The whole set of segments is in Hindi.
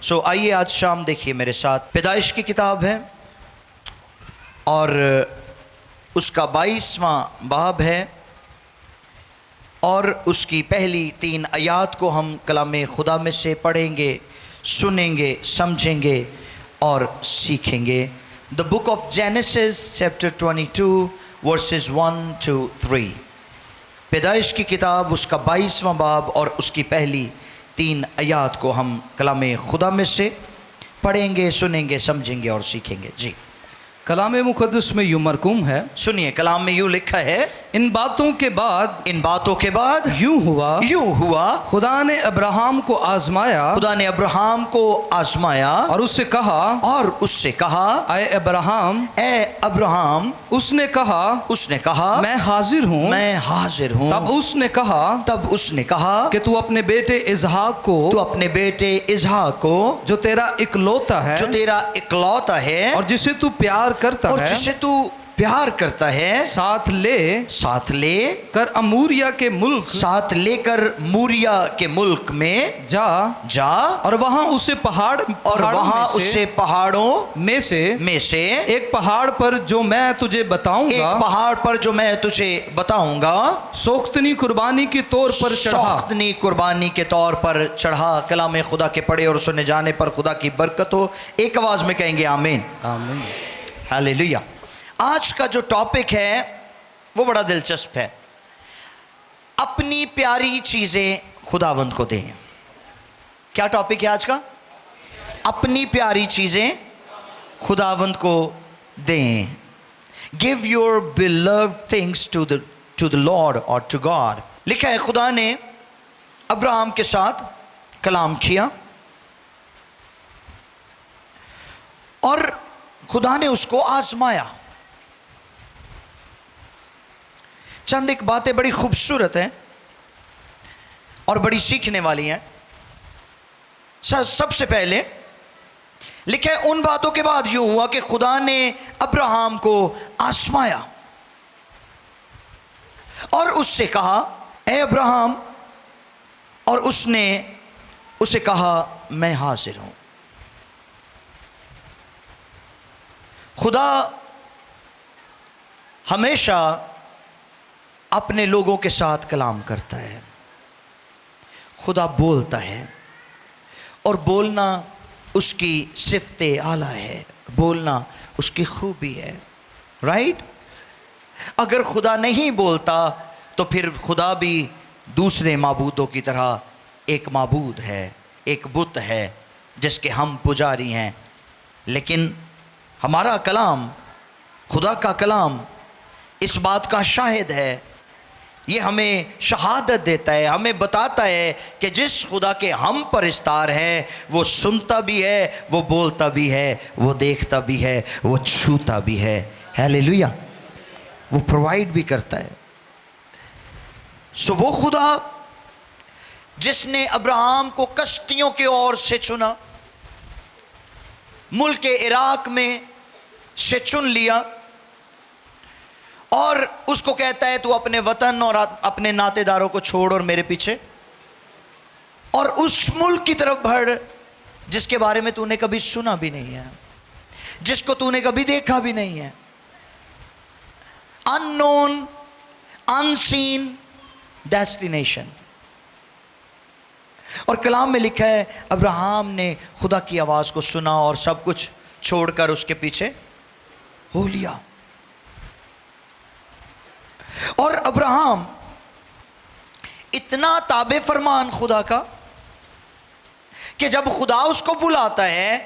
आइए आज शाम देखिए मेरे साथ, पैदाइश की किताब है और उसका 22वां बाब है और उसकी पहली 3 आयात को हम कलाम खुदा में से पढ़ेंगे, सुनेंगे, समझेंगे और सीखेंगे। The book of genesis chapter 22 versus 1 to 3। पैदाइश की किताब उसका 22वां बाब और उसकी पहली 3 आयात को हम कलाम खुदा में से पढ़ेंगे, सुनेंगे, समझेंगे और सीखेंगे। जी, कलाम मुक़द्दस में यूं मरकूम है, सुनिए, कलाम में यूं लिखा है, इन बातों के बाद यूं हुआ खुदा ने अब्राहम को आजमाया, खुदा ने अब्राहम को आजमाया और उससे कहा ऐ अब्राहम, उसने कहा मैं हाजिर हूँ। तब उसने कहा कि तू अपने बेटे इसहाक को जो तेरा इकलौता है और जिसे तू प्यार करता है साथ ले कर अमूरिया के मुल्क में जा और वहां उसे पहाड़ों में से एक पहाड़ पर जो मैं तुझे बताऊंगा सोख्तनी कुर्बानी के तौर पर चढ़ा। कलाम खुदा के पढ़े और सुने जाने पर खुदा की बरकत हो। एक आवाज में कहेंगे आमीन, आमीन, हालेलुया। आज का जो टॉपिक है वो बड़ा दिलचस्प है, अपनी प्यारी चीजें खुदावंद को दें। क्या टॉपिक है आज का? अपनी प्यारी चीजें खुदावंद को दें। Give your beloved things to the lord और टू गॉड। लिखा है खुदा ने अब्राहम के साथ कलाम किया और खुदा ने उसको आजमाया। चंद एक बातें बड़ी खूबसूरत हैं और बड़ी सीखने वाली हैं। सबसे पहले लिखा है, उन बातों के बाद यूं हुआ कि खुदा ने अब्राहम को आजमाया और उससे कहा ऐ अब्राहम, और उसने उसे कहा मैं हाजिर हूं। खुदा हमेशा अपने लोगों के साथ कलाम करता है। खुदा बोलता है और बोलना उसकी सिफ़्ते आला है, बोलना उसकी खूबी है, राइट? अगर खुदा नहीं बोलता तो फिर खुदा भी दूसरे माबूदों की तरह एक माबूद है, एक बुत है जिसके हम पुजारी हैं। लेकिन हमारा कलाम, खुदा का कलाम इस बात का शाहिद है, ये हमें शहादत देता है, हमें बताता है कि जिस खुदा के हम परिस्तार हैं वो सुनता भी है, वो बोलता भी है, वो देखता भी है, वो छूता भी है। हालेलुया। वो प्रोवाइड भी करता है। वो खुदा जिसने अब्राहम को कश्तियों की ओर से चुना, मुल्क इराक में से चुन लिया और उसको कहता है तू अपने वतन और अपने नातेदारों को छोड़ और मेरे पीछे, और उस मुल्क की तरफ बढ़ जिसके बारे में तूने कभी सुना भी नहीं है, जिसको तूने कभी देखा भी नहीं है। Unknown, unseen destination. और कलाम में लिखा है अब्राहम ने खुदा की आवाज़ को सुना और सब कुछ छोड़कर उसके पीछे हो लिया। और अब्राहम इतना ताबे फरमान खुदा का कि जब खुदा उसको बुलाता है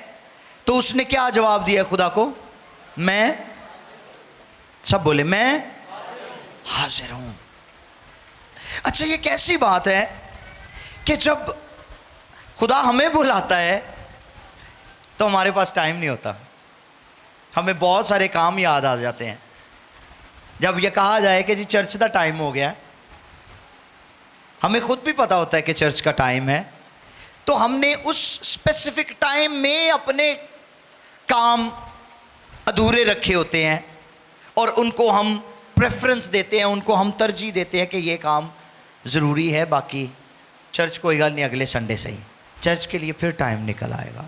तो उसने क्या जवाब दिया खुदा को? मैं, सब बोले मैं हाजिर हूं। अच्छा, ये कैसी बात है कि जब खुदा हमें बुलाता है तो हमारे पास टाइम नहीं होता, हमें बहुत सारे काम याद आ जाते हैं। जब यह कहा जाए कि जी चर्च का टाइम हो गया, हमें खुद भी पता होता है कि चर्च का टाइम है, तो हमने उस स्पेसिफिक टाइम में अपने काम अधूरे रखे होते हैं और उनको हम प्रेफरेंस देते हैं, उनको हम तरजीह देते हैं कि ये काम ज़रूरी है, बाकी चर्च कोई गल नहीं, अगले संडे सही। चर्च के लिए फिर टाइम निकल आएगा।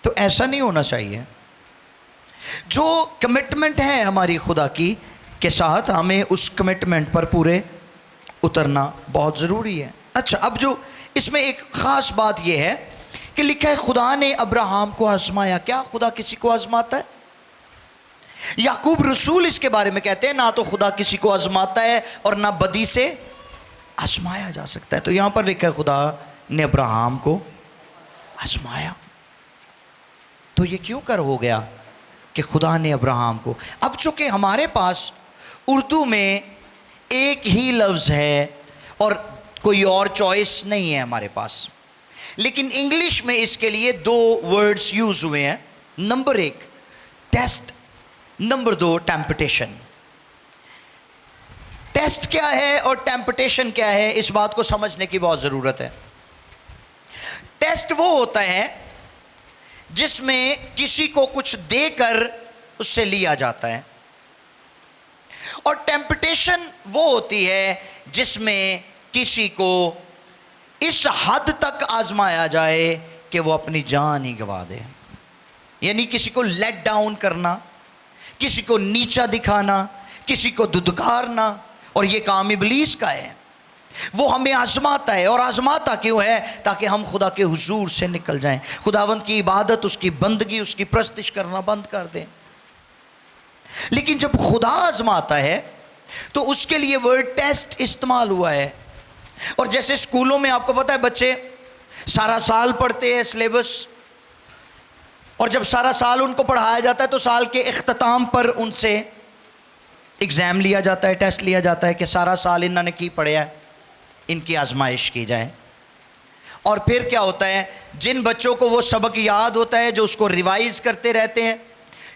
तो ऐसा नहीं होना चाहिए। जो कमिटमेंट है हमारी खुदा की के साथ, हमें उस कमिटमेंट पर पूरे उतरना बहुत ज़रूरी है। अच्छा, अब जो इसमें एक ख़ास बात यह है कि लिखा है खुदा ने अब्राहम को आजमाया। क्या खुदा किसी को आजमाता है? याकूब रसूल इसके बारे में कहते हैं ना तो खुदा किसी को आजमाता है और ना बदी से आजमाया जा सकता है। तो यहां पर लिखा है खुदा ने अब्राहम को आजमाया। तो ये क्यों कर हो गया कि खुदा ने अब्राहम को? अब चूंकि हमारे पास उर्दू में एक ही लफ्ज़ है और कोई और चॉइस नहीं है हमारे पास, लेकिन इंग्लिश में इसके लिए 2 वर्ड्स यूज हुए हैं। Number 1 test, number 2 temptation. Test क्या है और टेम्पटेशन क्या है, इस बात को समझने की बहुत ज़रूरत है। टेस्ट वो होता है जिसमें किसी को कुछ देकर उससे लिया जाता है, और टेम्पटेशन वो होती है जिसमें किसी को इस हद तक आजमाया जाए कि वो अपनी जान ही गंवा दे। यानी किसी को लेट डाउन करना, किसी को नीचा दिखाना, किसी को दुदकारना, और ये काम इब्लीस का है। वो हमें आजमाता है, और आजमाता क्यों है? ताकि हम खुदा के हुजूर से निकल जाएं, खुदावंद की इबादत, उसकी बंदगी, उसकी प्रस्तिश करना बंद कर दें। लेकिन जब खुदा आजमाता है तो उसके लिए वर्ड टेस्ट इस्तेमाल हुआ है। और जैसे स्कूलों में आपको पता है बच्चे सारा साल पढ़ते हैं सिलेबस, और जब सारा साल उनको पढ़ाया जाता है तो साल के इख्तिताम पर उनसे एग्ज़ाम लिया जाता है, टेस्ट लिया जाता है कि सारा साल इन्होंने की पढ़ा है, इनकी आजमाइश की जाए। और फिर क्या होता है, जिन बच्चों को वो सबक याद होता है, जो उसको रिवाइज़ करते रहते हैं,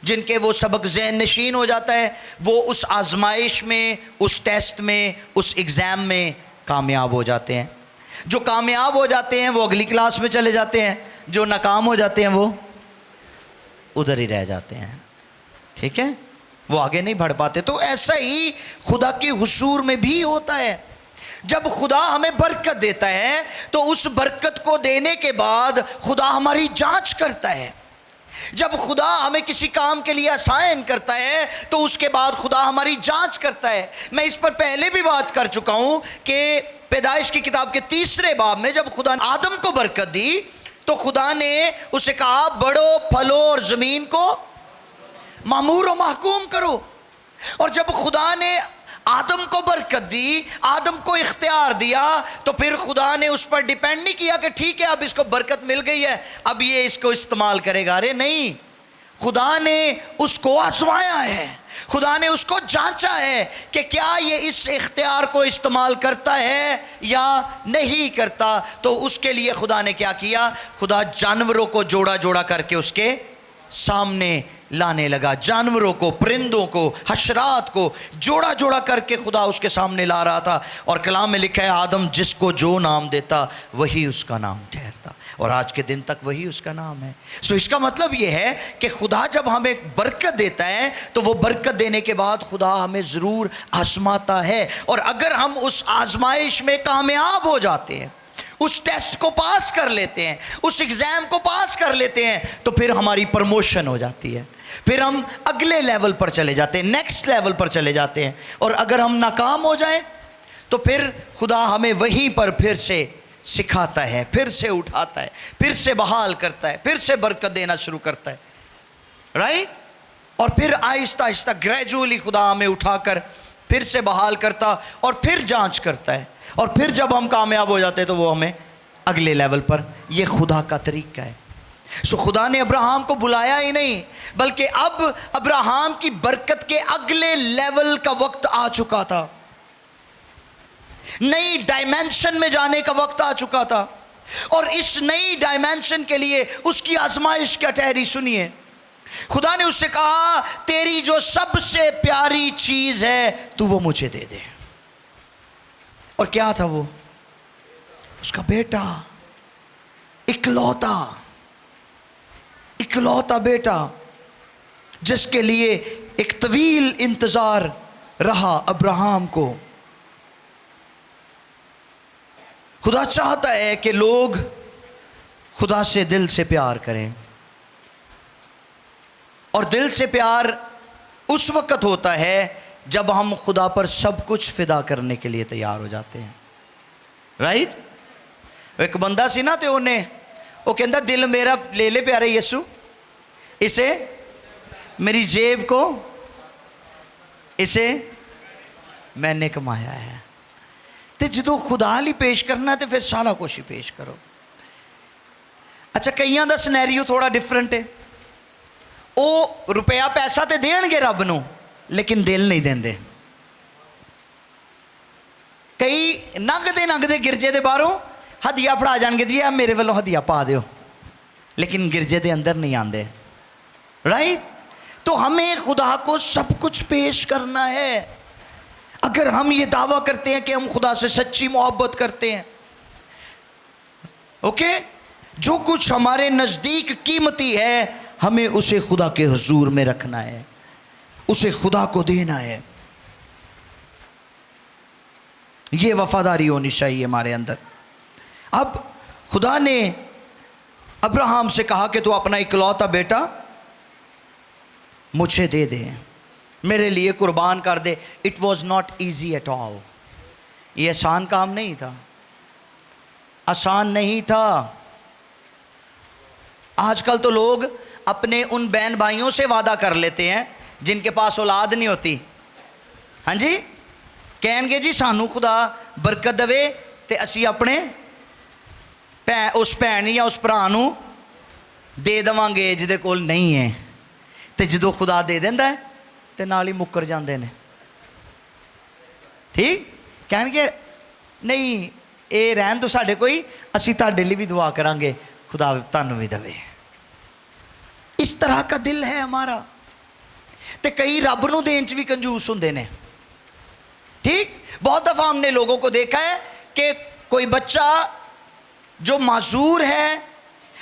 जिनके वो सबक ज़हन नशीन हो जाता है, वो उस आजमाइश में, उस टेस्ट में, उस एग्ज़ाम में कामयाब हो जाते हैं। जो कामयाब हो जाते हैं वो अगली क्लास में चले जाते हैं, जो नाकाम हो जाते हैं वो उधर ही रह जाते हैं। ठीक है, वो आगे नहीं बढ़ पाते। तो ऐसा ही खुदा के हुजूर में भी होता है। जब खुदा हमें बरकत देता है तो उस बरकत को देने के बाद खुदा हमारी जांच करता है। जब खुदा हमें किसी काम के लिए असाइन करता है तो उसके बाद खुदा हमारी जांच करता है। मैं इस पर पहले भी बात कर चुका हूं कि पैदाइश की किताब के 3 बाब में जब खुदा ने आदम को बरकत दी तो खुदा ने उसे कहा बढ़ो, फलो और ज़मीन को मामूर और महकूम करो। और जब खुदा ने आदम को बरकत दी, आदम को इख्तियार दिया, तो फिर खुदा ने उस पर डिपेंड नहीं किया कि ठीक है अब इसको बरकत मिल गई है अब ये इसको इस्तेमाल करेगा। अरे नहीं, खुदा ने उसको आजमाया है, खुदा ने उसको जांचा है कि क्या ये इस इख्तियार को इस्तेमाल करता है या नहीं करता। तो उसके लिए खुदा ने क्या किया, खुदा जानवरों को जोड़ा जोड़ा करके उसके सामने लाने लगा। जानवरों को, परिंदों को, हशरात को जोड़ा जोड़ा करके खुदा उसके सामने ला रहा था। और कलाम में लिखा है आदम जिसको जो नाम देता वही उसका नाम ठहरता, और आज के दिन तक वही उसका नाम है। सो इसका मतलब ये है कि खुदा जब हमें बरकत देता है तो वो बरकत देने के बाद खुदा हमें ज़रूर आजमाता है। और अगर हम उस आजमाइश में कामयाब हो जाते हैं, उस टेस्ट को पास कर लेते हैं, उस एग्ज़ाम को पास कर लेते हैं, तो फिर हमारी प्रमोशन हो जाती है, फिर हम अगले लेवल पर चले जाते हैं, नेक्स्ट लेवल पर चले जाते हैं। और अगर हम नाकाम हो जाएं तो फिर खुदा हमें वहीं पर फिर से सिखाता है, फिर से उठाता है, फिर से बहाल करता है, फिर से बरकत देना शुरू करता है, राइट। और फिर आहिस्ता आहिस्ता ग्रेजुअली खुदा हमें उठाकर फिर से बहाल करता और फिर जांच करता है, और फिर जब हम कामयाब हो जाते हैं तो वो हमें अगले लेवल पर, ये खुदा का तरीका है। सो खुदा ने अब्राहम को बुलाया ही नहीं, बल्कि अब अब्राहम की बरकत के अगले लेवल का वक्त आ चुका था, नई डायमेंशन में जाने का वक्त आ चुका था। और इस नई डायमेंशन के लिए उसकी आजमाइश क्या ठहरी, सुनिए। खुदा ने उससे कहा तेरी जो सबसे प्यारी चीज है तू वो मुझे दे दे। और क्या था वो? उसका बेटा, इकलौता इकलौता बेटा, जिसके लिए एक तवील इंतजार रहा अब्राहम को। खुदा चाहता है कि लोग खुदा से दिल से प्यार करें, और दिल से प्यार उस वक़्त होता है जब हम खुदा पर सब कुछ फिदा करने के लिए तैयार हो जाते हैं। राइट? एक बंदा सी ना, तो उन्हें वो कहता दिल मेरा ले ले प्यारे यीशु, इसे मेरी जेब को इसे मैंने कमाया है। तो जो खुदा लिए पेश करना तो फिर सारा कुछ ही पेश करो। अच्छा, कईयां दा सिनेरियो थोड़ा डिफरेंट है। वो रुपया पैसा तो देंगे रब नूं, लेकिन दिल नहीं देंगे। कई नंगदे गिरजे के बाहरों हदिया फड़ा जाएंगे जी, आ मेरे वालों हदिया पा दो, लेकिन गिरजे के अंदर नहीं आते। राइट? तो हमें खुदा को सब कुछ पेश करना है। अगर हम ये दावा करते हैं कि हम खुदा से सच्ची मोहब्बत करते हैं, ओके, जो कुछ हमारे नज़दीक कीमती है हमें उसे खुदा के हुजूर में रखना है, उसे खुदा को देना है। ये वफादारी होनी चाहिए हमारे अंदर। अब खुदा ने अब्राहम से कहा कि तू अपना इकलौता बेटा मुझे दे दे, मेरे लिए कुर्बान कर दे। It was not easy at all. ये आसान काम नहीं था, आसान नहीं था। आजकल तो लोग अपने उन बहन भाइयों से वादा कर लेते हैं जिनके पास औलाद नहीं होती। हाँ जी, कहेंगे जी सानू खुदा बरकत देवे ते असी अपने उस भैन या उस भरा नू दे देवांगे जिहदे कोल नहीं है। तो जो खुदा दे देंदा है तो नाल ही मुकर जाते हैं। ठीक, कहेंगे नहीं ये रहन दो साढ़े कोई, असी तुहाडे लिए भी दुआ करांगे, खुदा तुहानू भी देवे। इस तरह का दिल है हमारा। तो कई रब नूं देन च भी कंजूस हुंदे ने। ठीक, बहुत दफ़ा हमने लोगों को देखा है कि कोई बच्चा जो माजूर है,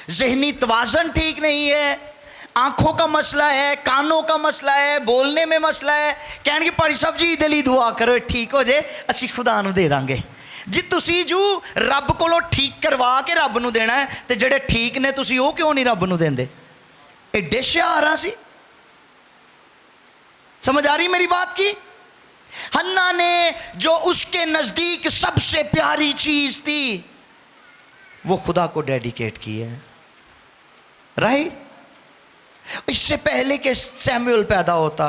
जहनी तवाज़न ठीक नहीं है, आँखों का मसला है, कानों का मसला है, बोलने में मसला है, कहेंगे भाई साहब जी दिली दुआ करो ठीक हो जाए, असी खुदा नूं दे दांगे जी। तुसी जो रब कोलों ठीक करवा के रब नूं देना है, तो जेडे ठीक ने तुसी वो क्यों नहीं रब नूं देंदे? एडे हुशियार सी। समझ आ रही मेरी बात की? हन्ना ने जो उसके नजदीक सबसे प्यारी चीज थी वो खुदा को डेडिकेट की है। राइट? इससे पहले कि सैमुअल पैदा होता,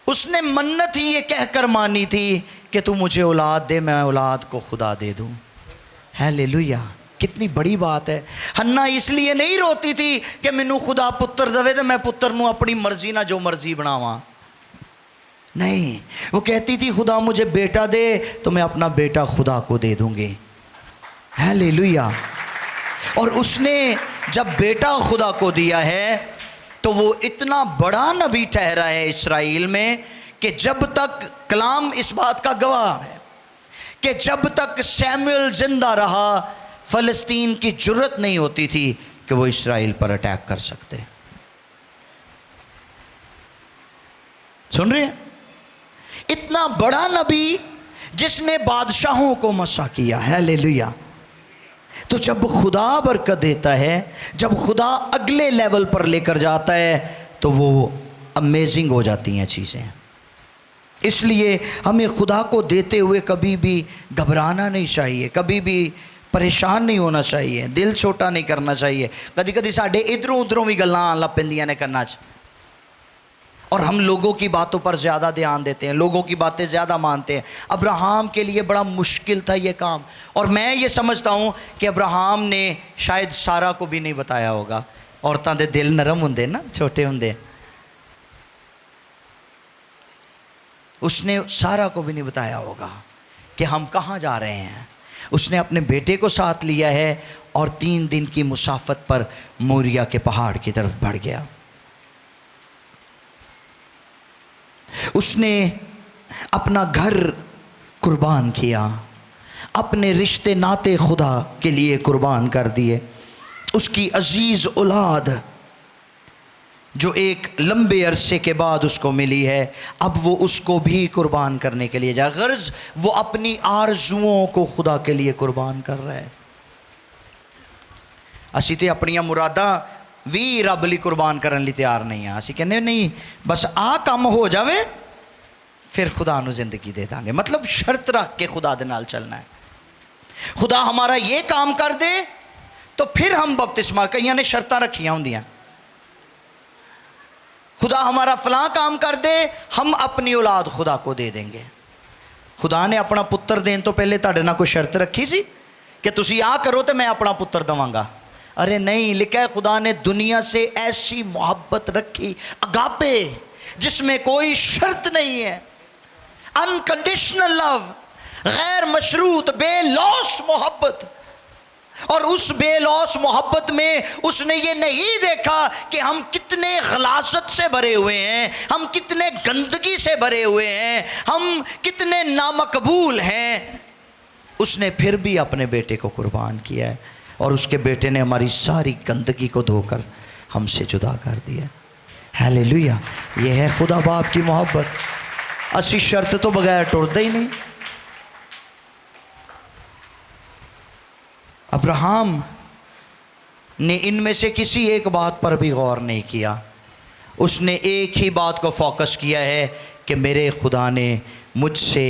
उसने मन्नत ही ये कहकर मानी थी कि तू मुझे औलाद दे, मैं औलाद को खुदा दे दूं। हालेलुया, कितनी बड़ी बात है। हन्ना इसलिए नहीं रोती थी कि मैनू खुदा पुत्र देवे तो मैं पुत्र नू अपनी मर्जी ना जो मर्जी बनावा। नहीं, वो कहती थी खुदा मुझे बेटा दे तो मैं अपना बेटा खुदा को दे दूंगी। हालेलुया। और उसने जब बेटा खुदा को दिया है तो वो इतना बड़ा नबी ठहरा है इस्राएल में कि जब तक कलाम इस बात का गवाह है कि जब तक सैमुअल जिंदा रहा फ़लस्तीन की जुर्रत नहीं होती थी कि वो इस्राएल पर अटैक कर सकते। सुन रहे हैं? इतना बड़ा नबी जिसने बादशाहों को मसा किया। हालेलुया। तो जब खुदा बरकत देता है, जब खुदा अगले लेवल पर लेकर जाता है तो वो अमेजिंग हो जाती हैं चीज़ें। इसलिए हमें खुदा को देते हुए कभी भी घबराना नहीं चाहिए, कभी भी परेशान नहीं होना चाहिए, दिल छोटा नहीं करना चाहिए। कभी कभी साढ़े इधरों उधरों भी गल्लां आन लग पैंदियां ने करना च, और हम लोगों की बातों पर ज़्यादा ध्यान देते हैं, लोगों की बातें ज़्यादा मानते हैं। अब्राहम के लिए बड़ा मुश्किल था ये काम, और मैं ये समझता हूँ कि अब्राहम ने शायद सारा को भी नहीं बताया होगा। औरतां दे दिल नरम होंदे ना, छोटे होंदे। उसने सारा को भी नहीं बताया होगा कि हम कहाँ जा रहे हैं। उसने अपने बेटे को साथ लिया है और 3 दिन की मुसाफत पर मोरिया के पहाड़ की तरफ बढ़ गया। उसने अपना घर कुर्बान किया, अपने रिश्ते नाते खुदा के लिए कुर्बान कर दिए, उसकी अजीज़ औलाद जो एक लंबे अरसे के बाद उसको मिली है, अब वो उसको भी कुर्बान करने के लिए जा रहा है। गर्ज वो अपनी आरजुओं को खुदा के लिए कुर्बान कर रहा है। असी तो अपनियां मुरादां भी रब लई कुर्बान करने लिए तैयार नहीं हाँ। असी कहने नहीं बस आ काम हो जावे फिर खुदा नूं जिंदगी दे देंगे। मतलब शर्त रख के खुदा दे नाल चलना है। खुदा हमारा ये काम कर दे तो फिर हम बपतिस्मा, कईयां ने शर्तां रखियां होंदियां। खुदा हमारा फलां काम कर दे, हम अपनी औलाद खुदा को दे देंगे। खुदा ने अपना पुत्र देने तो पहले तुहाडे नाल कोई शर्त रखी सी कि तुसी आ करो तो मैं अपना पुत्र देवांगा? अरे नहीं, लिखा है खुदा ने दुनिया से ऐसी मोहब्बत रखी, अगापे, जिसमें कोई शर्त नहीं है, अनकंडीशनल लव, गैर मशरूत बेलौस मोहब्बत। और उस बेलौस मोहब्बत में उसने ये नहीं देखा कि हम कितने गलासत से भरे हुए हैं, हम कितने गंदगी से भरे हुए हैं, हम कितने नामकबूल हैं। उसने फिर भी अपने बेटे को कुर्बान किया है और उसके बेटे ने हमारी सारी गंदगी को धोकर हमसे जुदा कर दिया। हालेलुया। यह है खुदा बाप की मोहब्बत। असी शर्त तो बगैर टुरदे ही नहीं। अब्राहम ने इनमें से किसी एक बात पर भी गौर नहीं किया। उसने एक ही बात को फोकस किया है कि मेरे खुदा ने मुझसे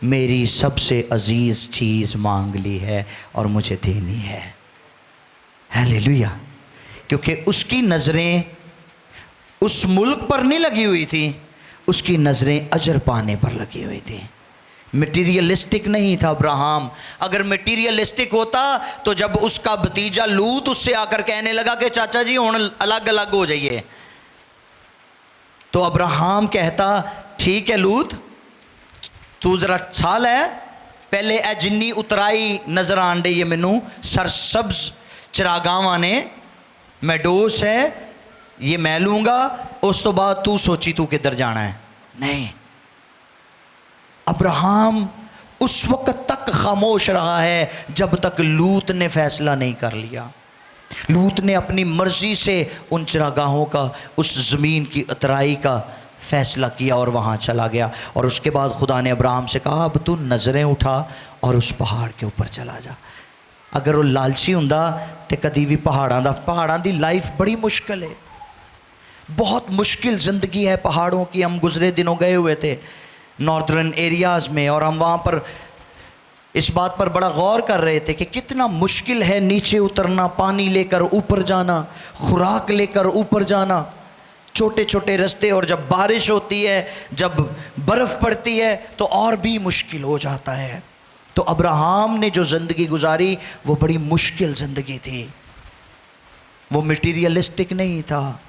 मेरी सबसे अजीज़ चीज़ मांग ली है और मुझे देनी है। हालेलुया। क्योंकि उसकी नज़रें उस मुल्क पर नहीं लगी हुई थी, उसकी नज़रें अजर पाने पर लगी हुई थी। मटीरियलिस्टिक नहीं था अब्राहम। अगर मटीरियलिस्टिक होता तो जब उसका भतीजा लूत उससे आकर कहने लगा कि चाचा जी हुण अलग अलग हो जाइए, तो अब्राहम कहता ठीक है लूत, तू जरा साल है पहले ए जिन्नी उतराई नज़र आन डई है मैनू सरसब्ज चरागावां ने, मैडोस है, ये मैं लूँगा, उस तो बाद तू सोची तू किधर जाना है। नहीं, अब्राहम उस वक्त तक खामोश रहा है जब तक लूत ने फैसला नहीं कर लिया। लूत ने अपनी मर्जी से उन चरागाहों का, उस ज़मीन की उतराई का फैसला किया और वहाँ चला गया। और उसके बाद खुदा ने अब्राहम से कहा अब तू नज़रें उठा और उस पहाड़ के ऊपर चला जा। अगर वो लालची हुंदा तो कदी भी पहाड़ां दी लाइफ बड़ी मुश्किल है, बहुत मुश्किल ज़िंदगी है पहाड़ों की। हम गुजरे दिनों गए हुए थे नॉर्दर्न एरियाज़ में और हम वहाँ पर इस बात पर बड़ा गौर कर रहे थे कि कितना मुश्किल है नीचे उतरना, पानी लेकर ऊपर जाना, खुराक लेकर ऊपर जाना, छोटे छोटे रास्ते। और जब बारिश होती है, जब बर्फ़ पड़ती है तो और भी मुश्किल हो जाता है। तो अब्राहम ने जो ज़िंदगी गुजारी वो बड़ी मुश्किल ज़िंदगी थी, वो मटीरियलिस्टिक नहीं था,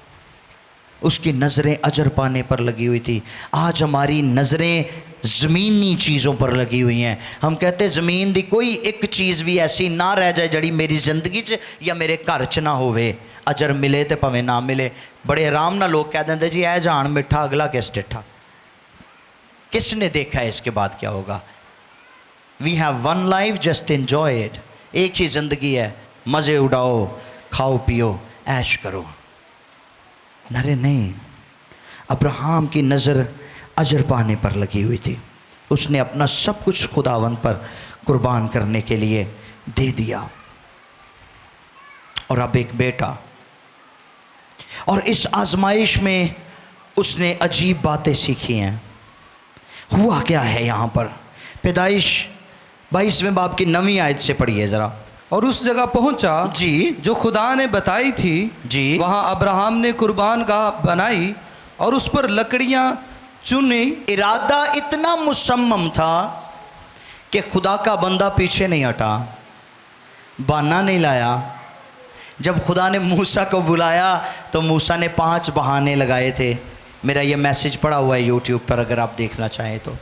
उसकी नज़रें अजर पाने पर लगी हुई थी। आज हमारी नज़रें ज़मीनी चीज़ों पर लगी हुई हैं। हम कहते ज़मीन दी कोई एक चीज़ भी ऐसी ना रह जाए जड़ी मेरी ज़िंदगी च या मेरे घर च ना होवे, अजर मिले तो भावें ना मिले। बड़े आराम ना लोग कह देंगे जी ऐ जान मिठा अगला किस डिठा, किसने देखा है इसके बाद क्या होगा। We have one life, just enjoy it. एक ही ज़िंदगी है, मज़े उड़ाओ, खाओ पियो, ऐश करो। अरे नहीं, अब्राहम की नज़र अजर पाने पर लगी हुई थी। उसने अपना सब कुछ खुदावंद पर कुर्बान करने के लिए दे दिया। और अब एक बेटा, और इस आजमाइश में उसने अजीब बातें सीखी हैं। हुआ क्या है यहाँ पर? पैदाइश 22वें बाब की 9वीं आयत से पढ़िए ज़रा। और उस जगह पहुंचा जी जो खुदा ने बताई थी जी। वहाँ अब्राहम ने कुर्बान गाह बनाई और उस पर लकड़ियाँ चुनी। इरादा इतना मुसम्मम था कि खुदा का बंदा पीछे नहीं हटा, बहाना नहीं लाया। जब खुदा ने मूसा को बुलाया तो मूसा ने 5 बहाने लगाए थे। मेरा ये मैसेज पड़ा हुआ है यूट्यूब पर, अगर आप देखना चाहें तो।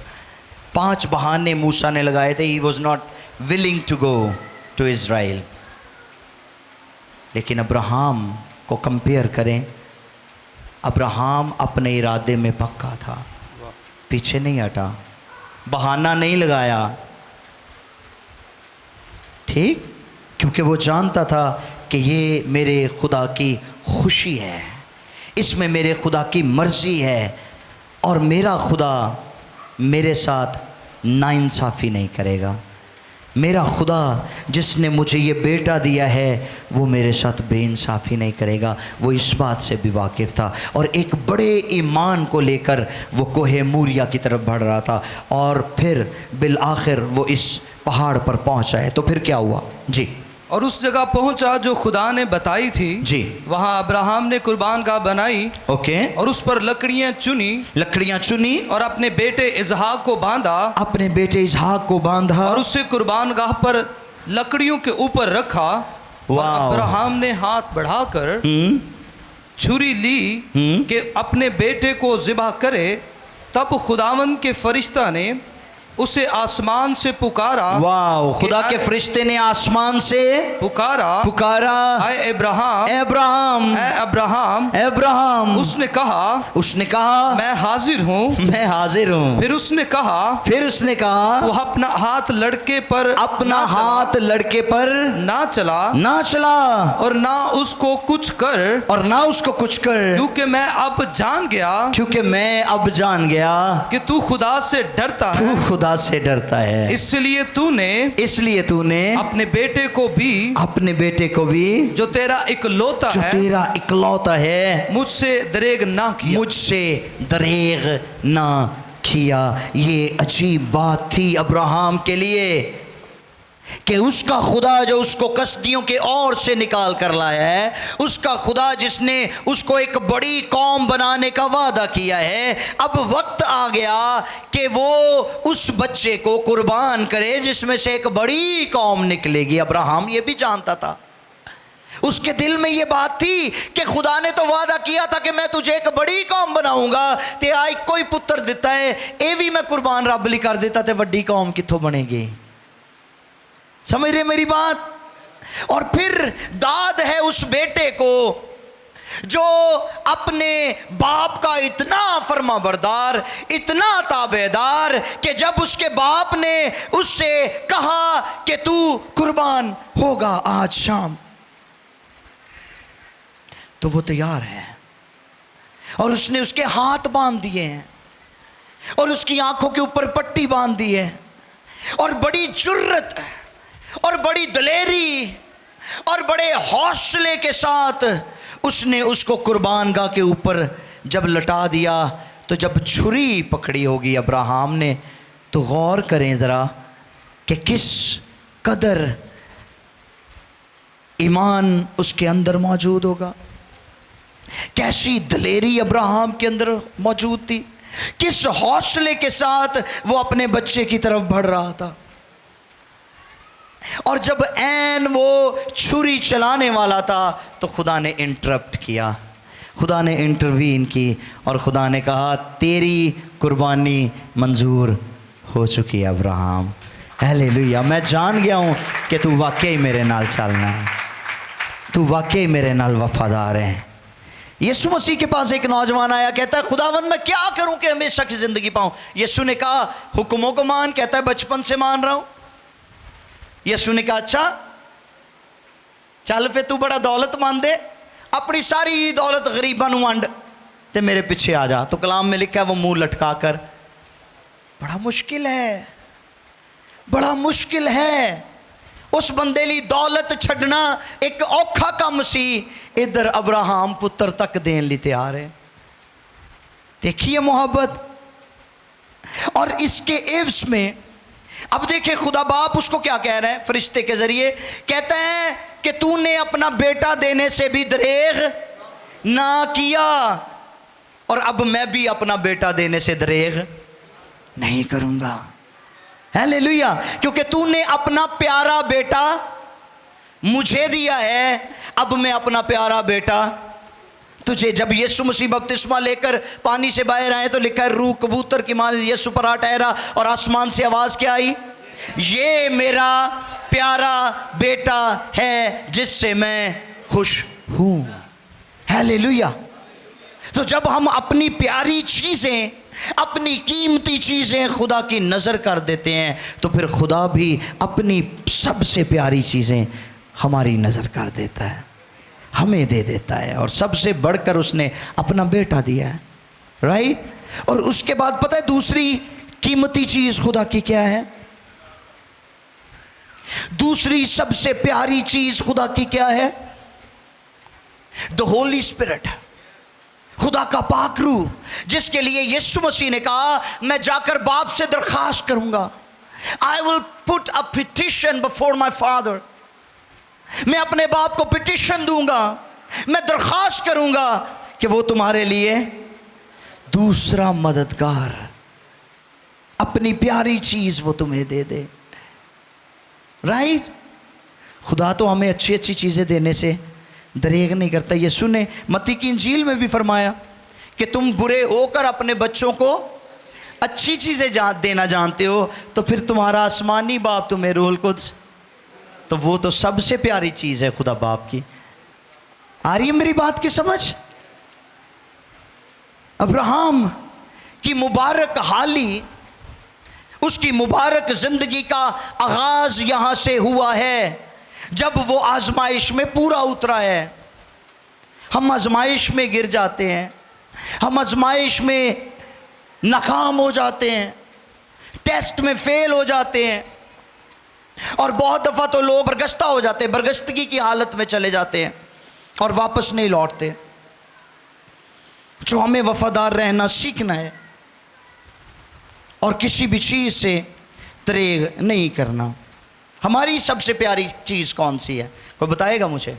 5 बहाने मूसा ने लगाए थे। He was not willing to go to Israel. लेकिन अब्राहम को कंपेयर करें, अब्राहम अपने इरादे में पक्का था, पीछे नहीं हटा, बहाना नहीं लगाया। ठीक, क्योंकि वो जानता था कि ये मेरे खुदा की खुशी है, इसमें मेरे खुदा की मर्ज़ी है और मेरा खुदा मेरे साथ नाइंसाफ़ी नहीं करेगा। मेरा खुदा जिसने मुझे ये बेटा दिया है वो मेरे साथ बेइंसाफ़ी नहीं करेगा। वो इस बात से भी वाकिफ़ था और एक बड़े ईमान को लेकर वो कोहे मूरिया की तरफ बढ़ रहा था और फिर बिल आखिर वो इस पहाड़ पर पहुंचा है। तो फिर क्या हुआ जी? और उस जगह पहुंचा जो खुदा ने बताई थी जी। वहाँ अब्राहम ने कुर्बानगाह बनाई। ओके। और उस पर लकड़ियाँ चुनी और अपने बेटे इजहाक को बांधा। अपने बेटे इजहाक को बांधा और उससे कुर्बानगाह पर लकड़ियों के ऊपर रखा। और अब्राहम ने हाथ बढ़ाकर छुरी ली कि अपने बेटे को ज़िबह करे। तब खुदावंद के फरिश्ता ने उसे आसमान से पुकारा। वाह! खुदा के फरिश्ते ने आसमान से पुकारा ऐ अब्राहम, अब्राहम, ऐ अब्राहम, अब्राहम। उसने कहा मैं हाजिर हूँ। फिर उसने कहा वो अपना हाथ लड़के पर ना चला और ना उसको कुछ कर क्योंकि मैं अब जान गया कि तू खुदा से डरता है। इसलिए तूने अपने बेटे को भी जो तेरा इकलौता है मुझसे दरेग ना किया। ये अजीब बात थी अब्राहम के लिए कि उसका खुदा जो उसको कसदियों के ओर से निकाल कर लाया है, उसका खुदा जिसने उसको एक बड़ी कौम बनाने का वादा किया है, अब वक्त आ गया कि वो उस बच्चे को कुर्बान करे जिसमें से एक बड़ी कौम निकलेगी। अब्राहम ये भी जानता था, उसके दिल में ये बात थी कि खुदा ने तो वादा किया था कि मैं तुझे एक बड़ी कौम बनाऊंगा, ते आई कोई पुत्र देता है ये भी मैं कुर्बान रब लई कर देता ते वड्डी कौम कित्थों बनेगी। समझ रहे मेरी बात? और फिर दाद है उस बेटे को जो अपने बाप का इतना फरमाबरदार, इतना ताबेदार कि जब उसके बाप ने उससे कहा कि तू कुर्बान होगा आज शाम, तो वो तैयार है और उसने उसके हाथ बांध दिए हैं और उसकी आंखों के ऊपर पट्टी बांध दी है और बड़ी जुर्रत और बड़ी दलेरी और बड़े हौसले के साथ उसने उसको कुर्बानगाह के ऊपर जब लटा दिया, तो जब छुरी पकड़ी होगी अब्राहम ने, तो गौर करें ज़रा कि किस कदर ईमान उसके अंदर मौजूद होगा, कैसी दलेरी अब्राहम के अंदर मौजूद थी, किस हौसले के साथ वो अपने बच्चे की तरफ बढ़ रहा था। और जब ऐन वो छुरी चलाने वाला था तो खुदा ने इंटरप्ट किया, खुदा ने इंटरवीन की और खुदा ने कहा तेरी कुर्बानी मंजूर हो चुकी है अब्राहम। हालेलुया! मैं जान गया हूँ कि तू वाकई मेरे नाल चलना है, तू वाकई मेरे नाल वफादार है। यीशु मसीह के पास एक नौजवान आया, कहता है खुदावंद मैं क्या करूं कि हमेशा की ज़िंदगी पाऊं। यीशु ने कहा हुक्मों को मान, कहता है बचपन से मान रहा हूं। यीशु ने कहा अच्छा चल फिर तू बड़ा दौलतमंद दे, अपनी सारी दौलत गरीबां नूं वंड ते मेरे पीछे आ जा। तो कलाम में लिखा है वो मुंह लटका कर, बड़ा मुश्किल है, बड़ा मुश्किल है उस बंदे लिए दौलत छड़ना एक औखा काम सी। इधर अब्राहम पुत्र तक देने लिए तैयार है। देखिए मोहब्बत। और इसके एवज में अब देखिए खुदा बाप उसको क्या कह रहे हैं फरिश्ते के जरिए, कहते हैं कि तूने अपना बेटा देने से भी दरेग ना किया और अब मैं भी अपना बेटा देने से दरेग नहीं करूंगा। हालेलुया! क्योंकि तूने अपना प्यारा बेटा मुझे दिया है, अब मैं अपना प्यारा बेटा तुझे। जब यीशु मसीह बपतिस्मा लेकर पानी से बाहर आए तो लिखा है रूह कबूतर की मां यीशु पर आ ठहरा और आसमान से आवाज़ क्या आई, ये मेरा प्यारा बेटा है जिससे मैं खुश हूँ। हालेलुया! तो जब हम अपनी प्यारी चीज़ें, अपनी कीमती चीज़ें खुदा की नज़र कर देते हैं तो फिर खुदा भी अपनी सबसे प्यारी चीज़ें हमारी नज़र कर देता है। हमें दे देता है, और सबसे बढ़कर उसने अपना बेटा दिया है, राइट। और उसके बाद पता है दूसरी कीमती चीज खुदा की क्या है? दूसरी सबसे प्यारी चीज खुदा की क्या है? द होली स्पिरिट, खुदा का पाक रूह, जिसके लिए यीशु मसीह ने कहा मैं जाकर बाप से दरखास्त करूंगा, I will put a petition before my father, मैं अपने बाप को पिटिशन दूंगा, मैं दरखास्त करूंगा कि वो तुम्हारे लिए दूसरा मददगार, अपनी प्यारी चीज वो तुम्हें दे दे, राइट। खुदा तो हमें अच्छी अच्छी चीजें देने से दरेग नहीं करता। यीशु ने मत्ती की इंजील में भी फरमाया कि तुम बुरे होकर अपने बच्चों को अच्छी चीजें देना जानते हो, तो फिर तुम्हारा आसमानी बाप तुम्हें रूहुल कुद्स, तो वो तो सबसे प्यारी चीज है खुदा बाप की। आ रही है मेरी बात की समझ? अब्राहम की मुबारक हाली, उसकी मुबारक जिंदगी का आगाज यहां से हुआ है जब वो आजमाइश में पूरा उतरा है। हम आजमाइश में गिर जाते हैं, हम आजमाइश में नाकाम हो जाते हैं, टेस्ट में फेल हो जाते हैं, और बहुत दफ़ा तो लोग बरगश्ता हो जाते हैं, बरगश्तगी की हालत में चले जाते हैं और वापस नहीं लौटते। जो हमें वफादार रहना सीखना है और किसी भी चीज़ से दरेग नहीं करना। हमारी सबसे प्यारी चीज़ कौन सी है? कोई बताएगा मुझे?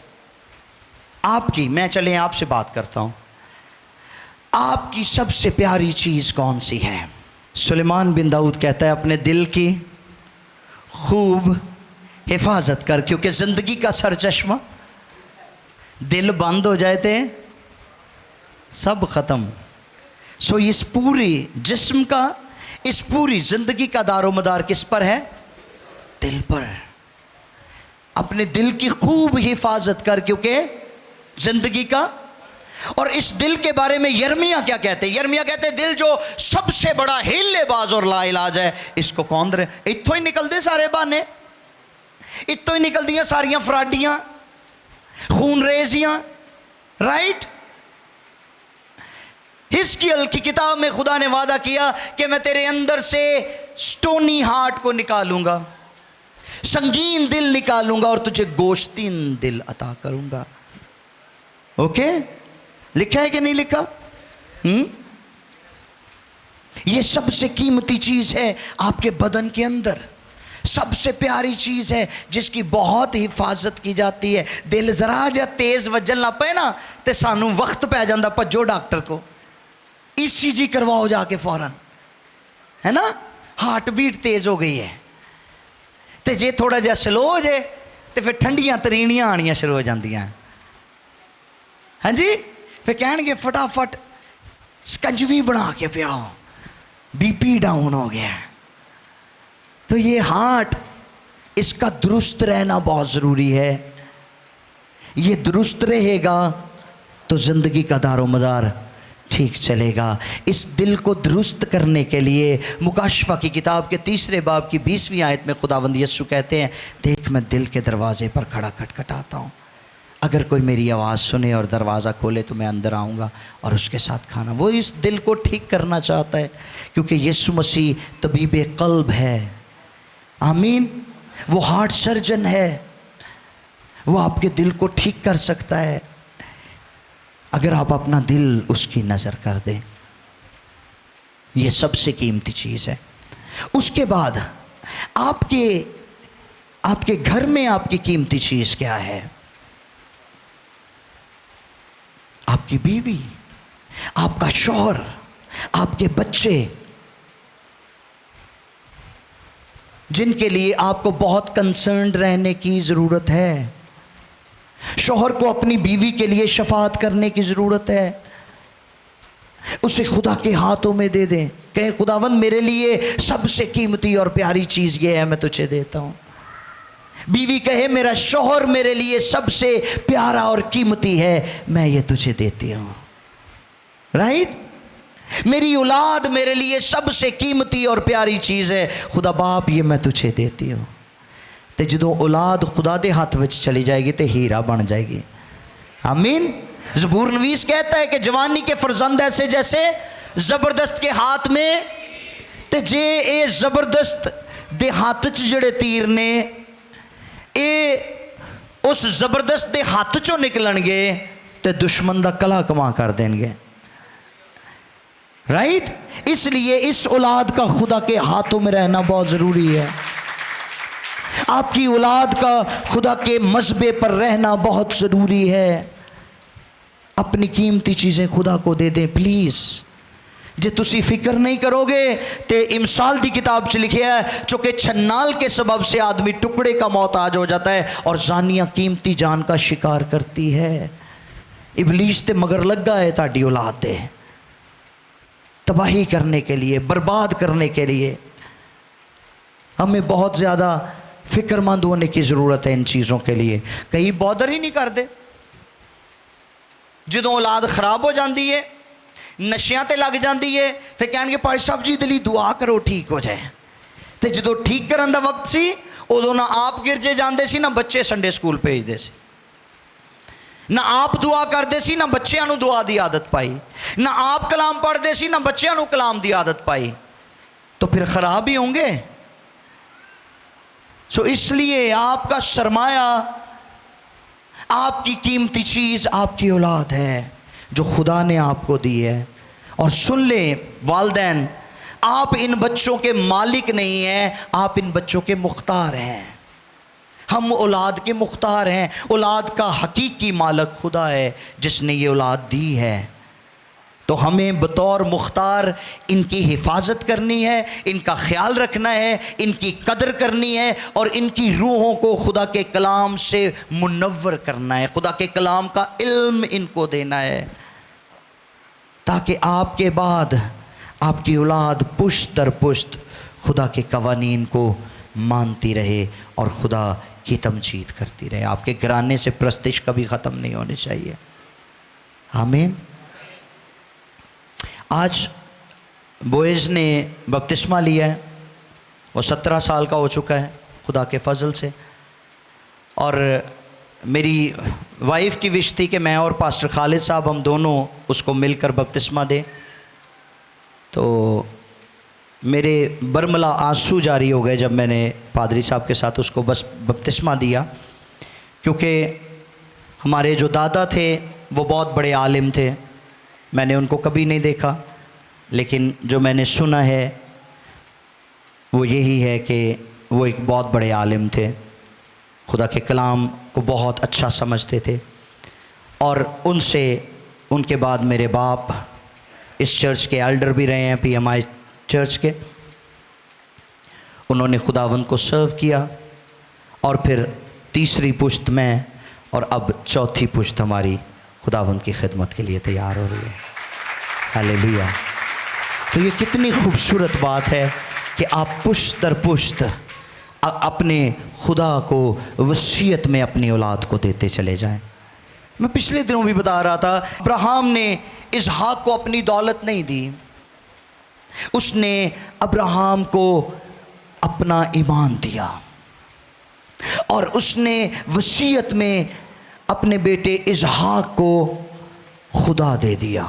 आपकी, मैं चले आपसे बात करता हूँ, आपकी सबसे प्यारी चीज़ कौन सी है? सुलेमान बिन दाऊद कहता है अपने दिल की खूब हिफाजत कर, क्योंकि ज़िंदगी का सरचश्मा दिल बंद हो जाए थे सब ख़त्म। सो इस पूरी जिस्म का, इस पूरी ज़िंदगी का दारोमदार किस पर है? दिल पर। अपने दिल की खूब हिफाजत कर, क्योंकि ज़िंदगी का। और इस दिल के बारे में यर्मिया क्या कहते हैं? यर्मिया कहते हैं दिल जो सबसे बड़ा हिल्लेबाज और लाइलाज है, इसको कौन दे? इत्थों ही निकलते सारे बहाने, इत्थों ही निकल दियाँ सारियां फराडियां, खूनरेजियां, राइट। हिजकिय्याल की किताब में खुदा ने वादा किया कि मैं तेरे अंदर से स्टोनी हार्ट को निकालूंगा, संगीन दिल निकालूंगा और तुझे गोश्तीन दिल अता करूंगा। ओके, लिखा है कि नहीं लिखा? ये सबसे कीमती चीज है आपके बदन के अंदर, सबसे प्यारी चीज है जिसकी बहुत हिफाजत की जाती है। दिल जरा जा तेज वजन ला पे ना ते सानू वक्त पै जांदा, भज्जो डॉक्टर को, ECG करवाओ जाके फौरन, है ना। हार्ट बीट तेज हो गई है, तो जे थोड़ा जिहा स्लो हो जाए तो फिर ठंडियां तरीणियां आनियां शुरू हो जांदियां। हाँ जी, फिर कहेंगे फटाफट स्कंजवी बना के पियाओ, BP डाउन हो गया। तो ये हार्ट, इसका दुरुस्त रहना बहुत ज़रूरी है। ये दुरुस्त रहेगा तो ज़िंदगी का दारोमदार ठीक चलेगा। इस दिल को दुरुस्त करने के लिए मुकाशफा की किताब के 3 बाब की 20वीं आयत में खुदावंद यीशु कहते हैं, देख मैं दिल के दरवाजे पर खड़ा खटखटाता हूँ, अगर कोई मेरी आवाज़ सुने और दरवाज़ा खोले तो मैं अंदर आऊँगा और उसके साथ खाना। वो इस दिल को ठीक करना चाहता है, क्योंकि यीशु मसीह तबीब क़ल्ब है। आमीन। वो हार्ट सर्जन है, वो आपके दिल को ठीक कर सकता है अगर आप अपना दिल उसकी नज़र कर दें। ये सबसे कीमती चीज़ है। उसके बाद आपके घर में आपकी कीमती चीज़ क्या है? आपकी बीवी, आपका शौहर, आपके बच्चे, जिनके लिए आपको बहुत कंसर्न्ड रहने की ज़रूरत है। शौहर को अपनी बीवी के लिए शफाअत करने की ज़रूरत है। उसे खुदा के हाथों में दे दें, कहें खुदावंद मेरे लिए सबसे कीमती और प्यारी चीज़ ये है, मैं तुझे देता हूँ। बीवी कहे मेरा शौहर मेरे लिए सबसे प्यारा और कीमती है, मैं ये तुझे देती हूँ, राइट। मेरी औलाद मेरे लिए सबसे कीमती और प्यारी चीज़ है, खुदा बाप ये मैं तुझे देती हूँ। तो जो औलाद खुदा दे हाथ विच चली जाएगी तो हीरा बन जाएगी। आमीन। ज़बूर नवीस कहता है कि जवानी के फरजंद ऐसे जैसे ज़बरदस्त के हाथ में, ते जे ये ज़बरदस्त दे हाथ च जड़े तीर ने ये उस ज़बरदस्त दे हाथ चों निकलणगे ते दुश्मन दा कला कमा कर देंगे। राइट, इसलिए इस औलाद का खुदा के हाथों में रहना बहुत ज़रूरी है। आपकी औलाद का खुदा के मज़बे पर रहना बहुत ज़रूरी है। अपनी कीमती चीज़ें खुदा को दे दें प्लीज़। जे तुसी फिक्र नहीं करोगे तो इमसाल की किताब च लिखे है चूँकि छन्नाल के सबब से आदमी टुकड़े का मोहताज हो जाता है और जानियाँ कीमती जान का शिकार करती है। इबलीस ते मगर लगा है ताड़ी औलाद दे तबाही करने के लिए, बर्बाद करने के लिए। हमें बहुत ज़्यादा फ़िक्रमंद होने की ज़रूरत है इन चीज़ों के लिए। कहीं बॉदर ही नहीं करते। जो औलाद खराब हो जाती है, नशियां ते लग जाती है, फिर कहेंगे भाई साहब जी दे लई दुआ करो ठीक हो जाए। तो जो ठीक करन दा वक्त सी उदों ना आप गिरजे जाते सी, ना बच्चे संडे स्कूल भेजते सी, ना आप दुआ करते सी, ना बच्चों को दुआ की आदत पाई, ना आप कलाम पढ़ते सी, ना बच्चों को कलाम की आदत पाई, तो फिर खराब ही होंगे। सो इसलिए आपका सरमाया, आपकी कीमती चीज़ आपकी औलाद है जो खुदा ने आपको दी है। और सुन ले वालिदैन, आप इन बच्चों के मालिक नहीं हैं, आप इन बच्चों के मुख्तार हैं। हम औलाद के मुख्तार हैं। औलाद का हकीकी मालिक खुदा है जिसने ये औलाद दी है। तो हमें बतौर मुख्तार इनकी हिफाजत करनी है, इनका ख्याल रखना है, इनकी कदर करनी है और इनकी रूहों को खुदा के कलाम से मुनव्वर करना है, खुदा के कलाम का इल्म इनको देना है, ताकि आपके बाद आपकी औलाद पुश्त दर पुश्त खुदा के कवानीन को मानती रहे और खुदा की तमजीद करती रहे। आपके घराने से प्रस्तिश कभी ख़त्म नहीं होनी चाहिए। आमीन। आज बोएज़ ने बपतिस्मा लिया है, वो 17 साल का हो चुका है खुदा के फजल से। और मेरी वाइफ की विश थी कि मैं और पास्टर खालिद साहब हम दोनों उसको मिलकर बपतिस्मा दें। तो मेरे बरमला आंसू जारी हो गए जब मैंने पादरी साहब के साथ उसको बस बपतिस्मा दिया, क्योंकि हमारे जो दादा थे वो बहुत बड़े आलिम थे। मैंने उनको कभी नहीं देखा, लेकिन जो मैंने सुना है वो यही है कि वो एक बहुत बड़े आलिम थे, खुदा के कलाम को बहुत अच्छा समझते थे। और उनके बाद मेरे बाप इस चर्च के एल्डर भी रहे हैं, PMI चर्च के। उन्होंने खुदावंद को सर्व किया और फिर तीसरी पुश्त में और अब चौथी पुश्त हमारी खुदावंद की खिदमत के लिए तैयार हो रही है। हालेलुया। तो ये कितनी खूबसूरत बात है कि आप पुश्त दर पुश्त अपने खुदा को वसीयत में अपनी औलाद को देते चले जाएं। मैं पिछले दिनों भी बता रहा था, अब्राहम ने इसहाक को अपनी दौलत नहीं दी, उसने अब्राहम को अपना ईमान दिया और उसने वसीयत में अपने बेटे इसहाक को खुदा दे दिया।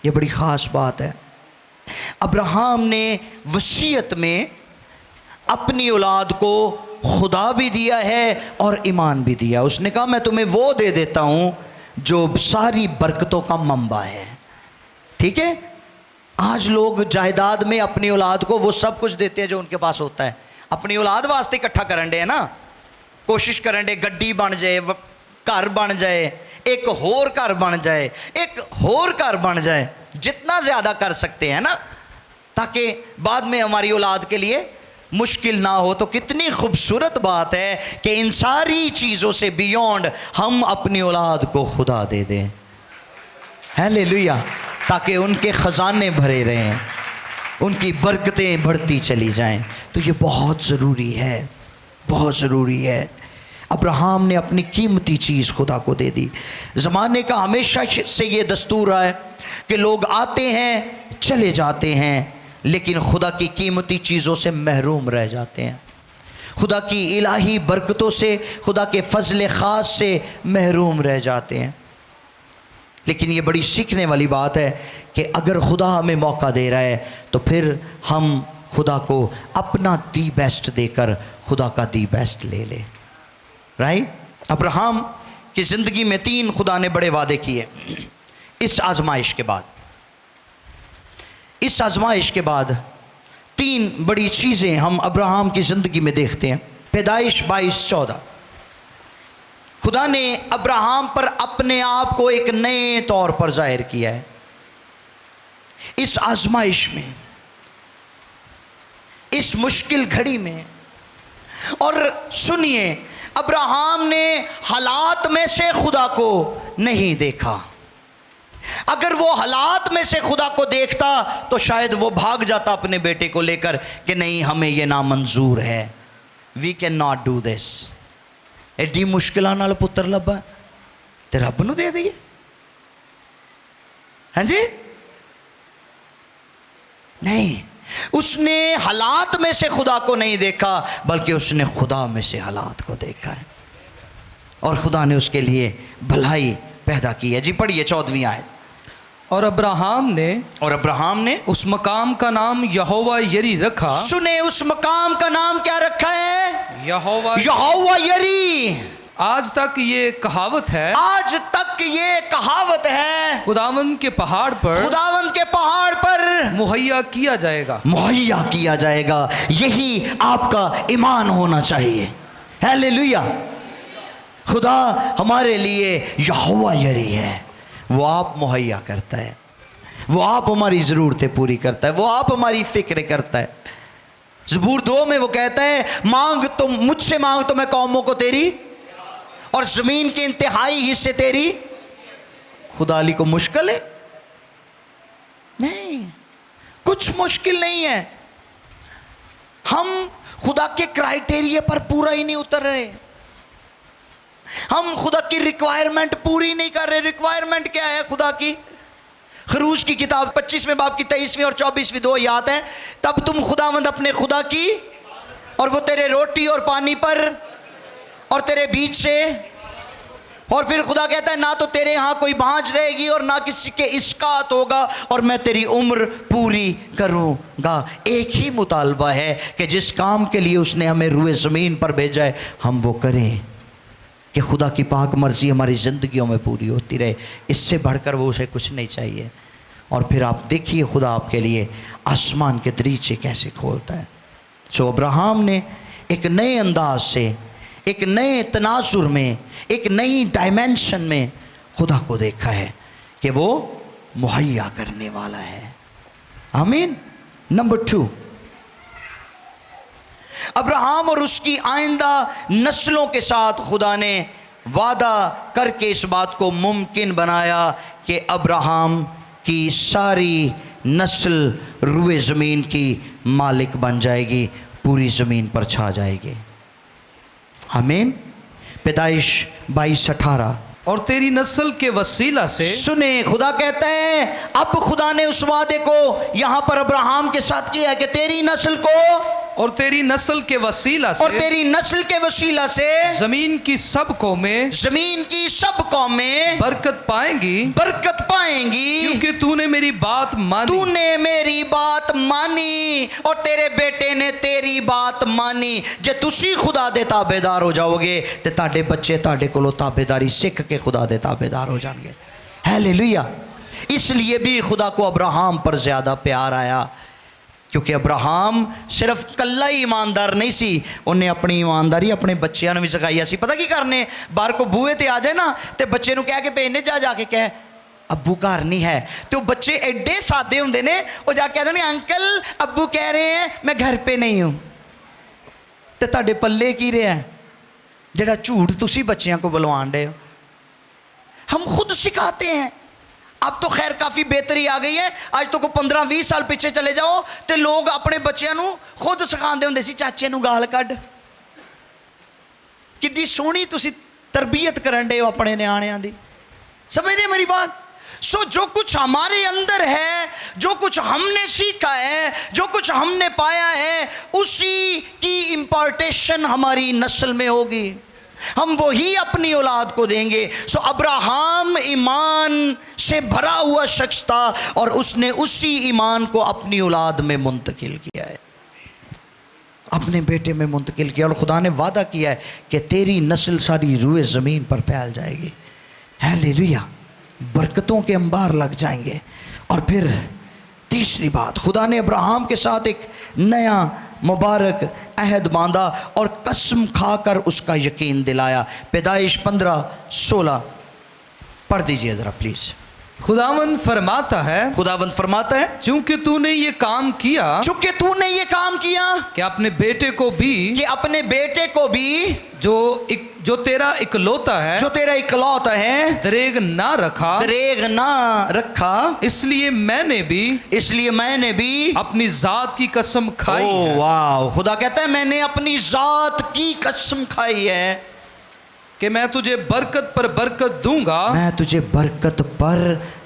ये बड़ी ख़ास बात है। अब्राहम ने वसीयत में अपनी औलाद को खुदा भी दिया है और ईमान भी दिया। उसने कहा मैं तुम्हें वो दे देता हूँ जो सारी बरकतों का मंबा है। ठीक है, आज लोग जायदाद में अपनी औलाद को वो सब कुछ देते हैं जो उनके पास होता है। अपनी औलाद वास्ते इकट्ठा करन डे है ना, कोशिश करन डे गड्डी बन जाए, घर बन जाए, एक होर घर बन जाए, एक होर घर बन जाए, जितना ज़्यादा कर सकते हैं ना, ताकि बाद में हमारी औलाद के लिए मुश्किल ना हो। तो कितनी खूबसूरत बात है कि इन सारी चीज़ों से बियॉन्ड हम अपनी औलाद को खुदा दे दें। हालेलुया। ताकि उनके ख़जाने भरे रहें, उनकी बरकतें बढ़ती चली जाएं। तो ये बहुत ज़रूरी है, बहुत ज़रूरी है। अब्राहम ने अपनी कीमती चीज़ खुदा को दे दी। ज़माने का हमेशा से ये दस्तूर है कि लोग आते हैं चले जाते हैं, लेकिन खुदा की कीमती चीज़ों से महरूम रह जाते हैं। खुदा की इलाही बरकतों से, खुदा के फजल ख़ास से महरूम रह जाते हैं। लेकिन ये बड़ी सीखने वाली बात है कि अगर खुदा हमें मौका दे रहा है तो फिर हम खुदा को अपना दी बेस्ट देकर खुदा का दी बेस्ट ले लें। राइट? अब्राहम की ज़िंदगी में 3 खुदा ने बड़े वादे किए इस आजमाइश के बाद। इस आजमाइश के बाद 3 बड़ी चीज़ें हम अब्राहम की ज़िंदगी में देखते हैं। पैदाइश 22:14, खुदा ने अब्राहम पर अपने आप को एक नए तौर पर जाहिर किया है इस आजमाइश में, इस मुश्किल घड़ी में। और सुनिए, अब्राहम ने हालात में से खुदा को नहीं देखा। अगर वो हालात में से खुदा को देखता तो शायद वो भाग जाता अपने बेटे को लेकर कि नहीं, हमें ये नामंजूर है, we can not do this. एडी मुश्किलों नाल पुत्र लभा ते रब नूं दे दईए। हाँ जी? नहीं, उसने हालात में से खुदा को नहीं देखा, बल्कि उसने खुदा में से हालात को देखा है और खुदा ने उसके लिए भलाई पैदा की है। जी पढ़िए 14वीं आयत। और अब्राहम ने उस मकाम का नाम यहोवा यरी रखा। सुने, उस मकाम का नाम क्या रखा है? यहोवा यरी। आज तक ये कहावत है, आज तक ये कहावत है, खुदावंद के पहाड़ पर मुहैया किया जाएगा, मुहैया किया जाएगा। यही आपका ईमान होना चाहिए। हालेलुया। खुदा हमारे लिए यहोवा यरी है, वो आप मुहैया करता है, वो आप हमारी ज़रूरतें पूरी करता है, वो आप हमारी फ़िक्र करता है। ज़बूर 2 में वो कहता है, मांग तो मुझसे मांग तो मैं कौमों को तेरी और ज़मीन के इंतहाई हिस्से तेरी। खुदा अली को मुश्किल है? नहीं, कुछ मुश्किल नहीं है। हम खुदा के क्राइटेरिया पर पूरा ही नहीं उतर रहे, हम खुदा की रिक्वायरमेंट पूरी नहीं कर रहे। रिक्वायरमेंट क्या है खुदा की? खरूज की किताब 25वें बाब की 23वीं और 24वीं 2 याद है। तब तुम खुदावंद अपने खुदा की और वो तेरे रोटी और पानी पर और तेरे बीच से। और फिर खुदा कहता है, ना तो तेरे यहाँ कोई भांज रहेगी और ना किसी के इसकात होगा, और मैं तेरी उम्र पूरी करूँगा। एक ही मुतालबा है कि जिस काम के लिए उसने हमें रूए ज़मीन पर भेजा है हम वो करें, कि खुदा की पाक मर्ज़ी हमारी ज़िंदगियों में पूरी होती रहे। इससे बढ़कर वो उसे कुछ नहीं चाहिए। और फिर आप देखिए खुदा आपके लिए आसमान के दरीचे कैसे खोलता है। सो अब्राहम ने एक नए अंदाज से, एक नए तनाजुर में, एक नई डायमेंशन में खुदा को देखा है कि वो मुहैया करने वाला है। आमीन। नंबर 2, अब्राहम और उसकी आइंदा नस्लों के साथ खुदा ने वादा करके इस बात को मुमकिन बनाया कि अब्राहम की सारी नस्ल रुए ज़मीन की मालिक बन जाएगी, पूरी ज़मीन पर छा जाएगी। आमीन। पैदाइश 22:18। और तेरी नस्ल के वसीला से। सुने, खुदा कहता है, अब खुदा ने उस वादे को यहाँ पर अब्राहम के साथ किया कि तेरी नस्ल को और तेरी नस्ल के वसीला से, और तेरी नस्ल के वसीला से ज़मीन की सब कौमें बरकत पाएंगी, क्योंकि तूने मेरी बात मानी, और तेरे बेटे ने तेरी बात मानी। जे तुसी खुदा दे ताबेदार हो जाओगे तो ताड़े बच्चे ताड़े कोलों ताबेदारी सीख के खुदा दे ताबेदार हो जाएंगे। हालेलुया। इसलिए भी खुदा को अब्राहम पर ज़्यादा प्यार आया, क्योंकि अब्राहम सिर्फ कल्ला ही ईमानदार नहीं सी, उन्हें अपनी ईमानदारी अपने बच्चों ने भी सिखाई सी। पता की करने, बाहर को बूहे ते आ जाए ना तो बच्चे को कह के भेजने, जाके कह अब्बू घर नहीं है। तो बच्चे एडे सादे होंगे ने, वो जाके कहते हैं अंकल अब्बू कह रहे हैं मैं घर पे नहीं हूँ। तो तुहाडे पल्ले की रहा है जेड़ा झूठ तुसी बच्चों को बुलवान रहे हो। हम खुद सिखाते हैं। अब तो खैर काफ़ी बेहतरी आ गई है। आज तो को 15-20 साल पीछे चले जाओ तो लोग अपने बच्चों को खुद सिखाते होंगे सी, चाचे नूं गाल कढ़। किड्डी सोहनी तुसी तरबियत करन दे हो अपने न्याणियां दी। समझदे मेरी बात? सो जो कुछ हमारे अंदर है, जो कुछ हमने सीखा है, जो कुछ हमने पाया है, उसी की इम्पार्टेशन हमारी नस्ल में होगी। हम वही अपनी औलाद को देंगे। सो अब्राहम ईमान से भरा हुआ शख्स था और उसने उसी ईमान को अपनी औलाद में मुंतकिल किया है, अपने बेटे में मुंतकिल किया। और खुदा ने वादा किया है कि तेरी नस्ल सारी रूए ज़मीन पर फैल जाएगी। हालेलुया, बरकतों के अंबार लग जाएंगे। और फिर तीसरी बात, खुदा ने अब्राहम के साथ एक नया मुबारक अहद बांधा और कसम खाकर उसका यकीन दिलाया। पैदाइश 15:16 पढ़ दीजिए ज़रा प्लीज़। खुदावंद फरमाता है, खुदावंद फरमाता है, चूंकि तूने ये काम किया, चूंकि तूने ये काम किया कि अपने बेटे को भी, कि अपने बेटे को भी जो तेरा इकलौता है, जो तेरा इकलौता है, दरेग ना रखा, दरेग ना रखा, इसलिए मैंने भी अपनी जात की कसम खाई है। वाह, खुदा कहता है मैंने अपनी जात की कसम खाई है कि मैं तुझे बरकत पर बरकत दूंगा, मैं तुझे बरकत पर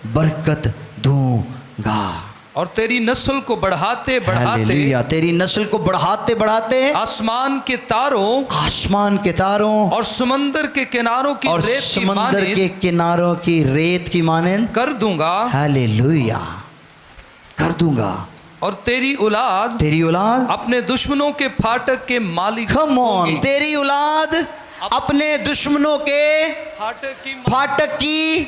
बरकत दूंगा। और तेरी नस्ल को बढ़ाते बढ़ाते, तेरी नस्ल को बढ़ाते बढ़ाते आसमान के तारों और समंदर के किनारों की रेत की समंदर के किनारों की रेत की मानंद कर दूंगा। हालेलुया, कर दूंगा। और तेरी औलाद अपने दुश्मनों के फाटक के मालिक, कम ऑन, तेरी औलाद अपने दुश्मनों के फाटक की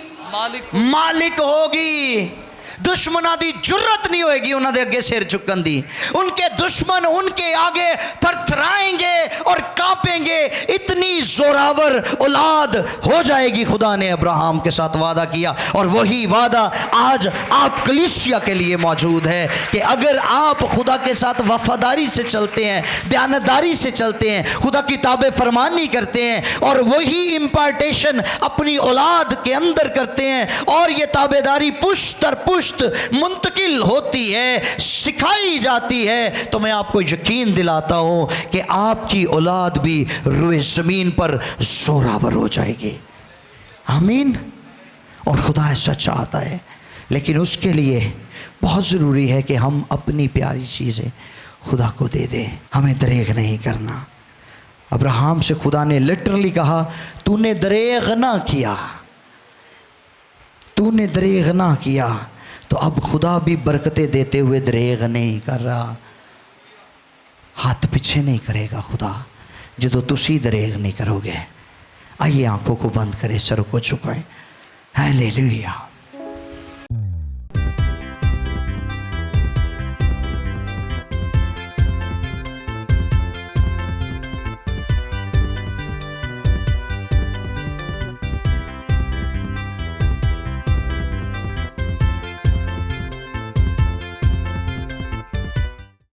मालिक होगी। दुश्मना दी जुर्रत नहीं होएगी उन्होंने अगे सिर चुकन दी। उनके दुश्मन उनके आगे थरथराएंगे और कांपेंगे। इतनी जोरावर औलाद हो जाएगी। खुदा ने अब्राहम के साथ वादा किया और वही वादा आज आप कलीसिया के लिए मौजूद है कि अगर आप खुदा के साथ वफादारी से चलते हैं, दयानतदारी से चलते हैं, खुदा की ताबे फरमानी करते हैं और वही इम्पार्टेशन अपनी औलाद के अंदर करते हैं और ये ताबेदारी पुश्त दर पुश्त मुंतकिल होती है, सिखाई जाती है, तो मैं आपको यकीन दिलाता हूं कि आपकी औलाद भी रुए ज़मीन पर जोरावर हो जाएगी। आमीन। और खुदा ऐसा चाहता है, लेकिन उसके लिए बहुत ज़रूरी है कि हम अपनी प्यारी चीज़ें खुदा को दे दें। हमें दरेग नहीं करना। अब्राहम से खुदा ने लिटरली कहा, तूने दरेग ना किया, तूने दरेग ना किया। तो अब खुदा भी बरकतें देते हुए दरेग नहीं कर रहा, हाथ पीछे नहीं करेगा खुदा जो तुसी दरेग नहीं करोगे। आइए आंखों को बंद करें, सर को झुकाएं। हालेलुया।